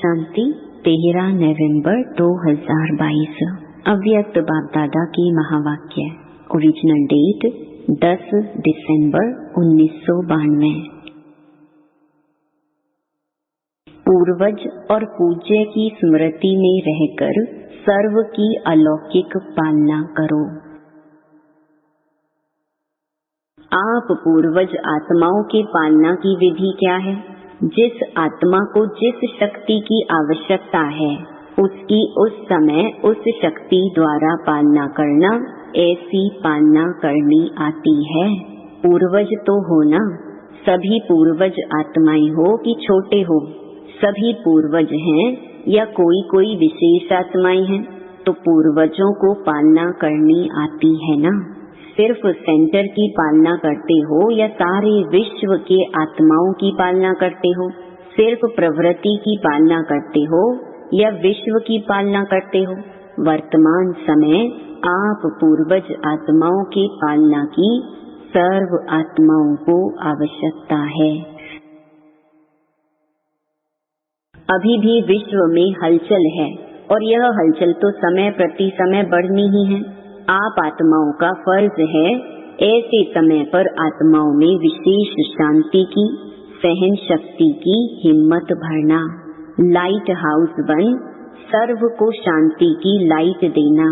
शांति 13 नवंबर 2022। अव्यक्त बाप दादा की महावाक्य। ओरिजिनल डेट 10 दिसंबर 1992। पूर्वज और पूज्य की स्मृति में रहकर सर्व की अलौकिक पालना करो। आप पूर्वज आत्माओं के पालना की विधि क्या है? जिस आत्मा को जिस शक्ति की आवश्यकता है उसकी उस समय उस शक्ति द्वारा पालना करना, ऐसी पालना करनी आती है। पूर्वज तो हो ना, सभी पूर्वज आत्माएं हो कि छोटे हो, सभी पूर्वज हैं या कोई कोई विशेष आत्माएं हैं, तो पूर्वजों को पालना करनी आती है ना। सिर्फ सेंटर की पालना करते हो या सारे विश्व के आत्माओं की पालना करते हो? सिर्फ प्रवृत्ति की पालना करते हो या विश्व की पालना करते हो? वर्तमान समय आप पूर्वज आत्माओं के पालना की सर्व आत्माओं को आवश्यकता है। अभी भी विश्व में हलचल है और यह हलचल तो समय प्रति समय बढ़नी ही है। आप आत्माओं का फर्ज है ऐसे समय पर आत्माओं में विशेष शांति की, सहन शक्ति की हिम्मत भरना। लाइट हाउस बन सर्व को शांति की लाइट देना।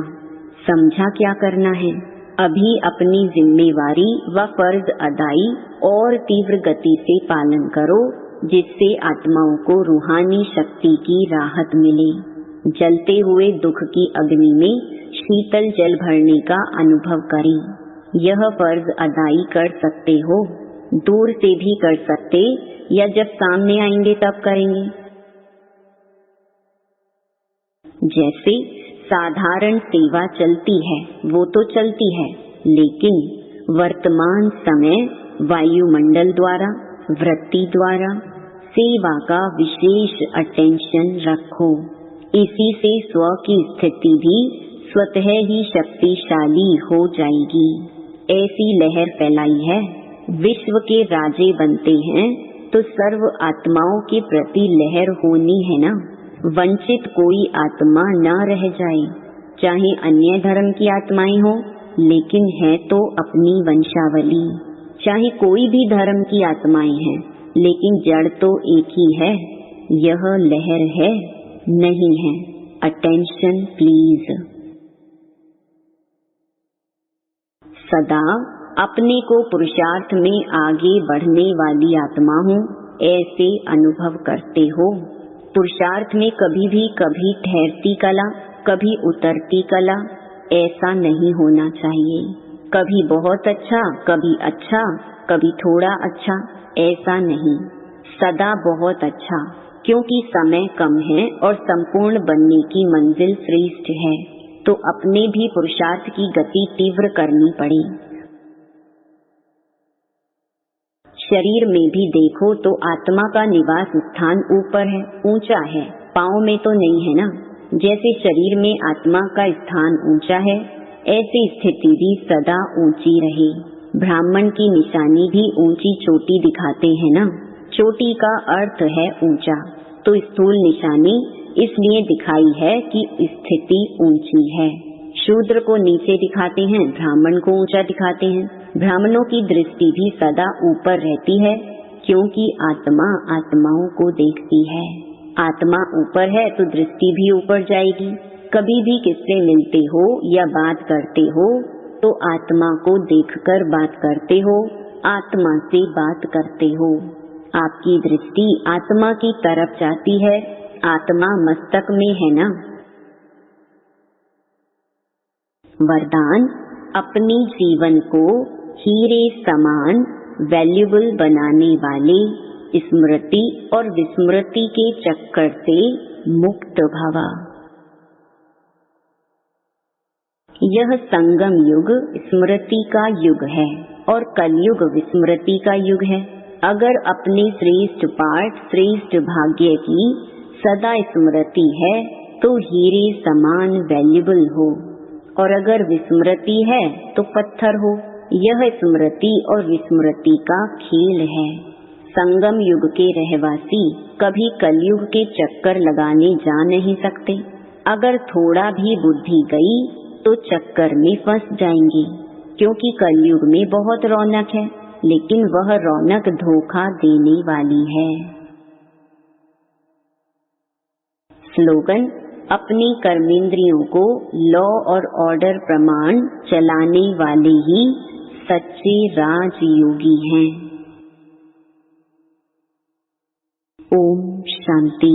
समझा क्या करना है? अभी अपनी जिम्मेवारी व फर्ज अदाई और तीव्र गति से पालन करो, जिससे आत्माओं को रूहानी शक्ति की राहत मिले। जलते हुए दुख की अग्नि में शीतल जल भरने का अनुभव करें। यह फर्ज अदाई कर सकते हो, दूर से भी कर सकते या जब सामने आएंगे तब करेंगे। जैसे साधारण सेवा चलती है वो तो चलती है, लेकिन वर्तमान समय वायुमंडल द्वारा, वृत्ति द्वारा सेवा का विशेष अटेंशन रखो। इसी से स्व की स्थिति भी स्वतः ही शक्तिशाली हो जाएगी। ऐसी लहर फैलाई है, विश्व के राजे बनते हैं तो सर्व आत्माओं के प्रति लहर होनी है ना। वंचित कोई आत्मा न रह जाए, चाहे अन्य धर्म की आत्माएं हो, लेकिन है तो अपनी वंशावली। चाहे कोई भी धर्म की आत्माएं हैं, लेकिन जड़ तो एक ही है। यह लहर है नहीं है। Attention please. सदा अपने को पुरुषार्थ में आगे बढ़ने वाली आत्मा हूँ ऐसे अनुभव करते हो। पुरुषार्थ में कभी भी कभी ठहरती कला, कभी उतरती कला, ऐसा नहीं होना चाहिए। कभी बहुत अच्छा, कभी थोड़ा अच्छा, ऐसा नहीं। सदा बहुत अच्छा, क्योंकि समय कम है और संपूर्ण बनने की मंजिल श्रेष्ठ है, तो अपने भी पुरुषार्थ की गति तीव्र करनी पड़ी। शरीर में भी देखो तो आत्मा का निवास स्थान ऊपर है, ऊंचा है, पांव में तो नहीं है ना। जैसे शरीर में आत्मा का स्थान ऊंचा है, ऐसी स्थिति भी सदा ऊंची रहे। ब्राह्मण की निशानी भी ऊंची चोटी दिखाते हैं ना। चोटी का अर्थ है ऊंचा, तो स्थूल निशानी इसलिए दिखाई है कि स्थिति ऊंची है। शूद्र को नीचे दिखाते हैं, ब्राह्मण को ऊंचा दिखाते हैं। ब्राह्मणों की दृष्टि भी सदा ऊपर रहती है, क्योंकि आत्मा आत्माओं को देखती है। आत्मा ऊपर है तो दृष्टि भी ऊपर जाएगी। कभी भी किससे मिलते हो या बात करते हो तो आत्मा को देखकर बात करते हो, आत्मा से बात करते हो। आपकी दृष्टि आत्मा की तरफ जाती है, आत्मा मस्तक में है ना। वरदान: अपनी जीवन को हीरे समान वैल्यूबल बनाने वाले स्मृति और विस्मृति के चक्कर से मुक्त भवा। यह संगम युग स्मृति का युग है और कलयुग विस्मृति का युग है। अगर अपने श्रेष्ठ पाठ, श्रेष्ठ भाग्य की सदा स्मृति है तो हीरे समान वैल्यूबल हो, और अगर विस्मृति है तो पत्थर हो। यह स्मृति और विस्मृति का खेल है। संगम युग के रहवासी कभी कलयुग के चक्कर लगाने जा नहीं सकते। अगर थोड़ा भी बुद्धि गई तो चक्कर में फंस जाएंगे, क्योंकि कलयुग में बहुत रौनक है, लेकिन वह रौनक धोखा देने वाली है। स्लोगन: अपनी कर्मेंद्रियों को लॉ और ऑर्डर प्रमाण चलाने वाले ही सच्चे राजयोगी हैं। ओम शांति।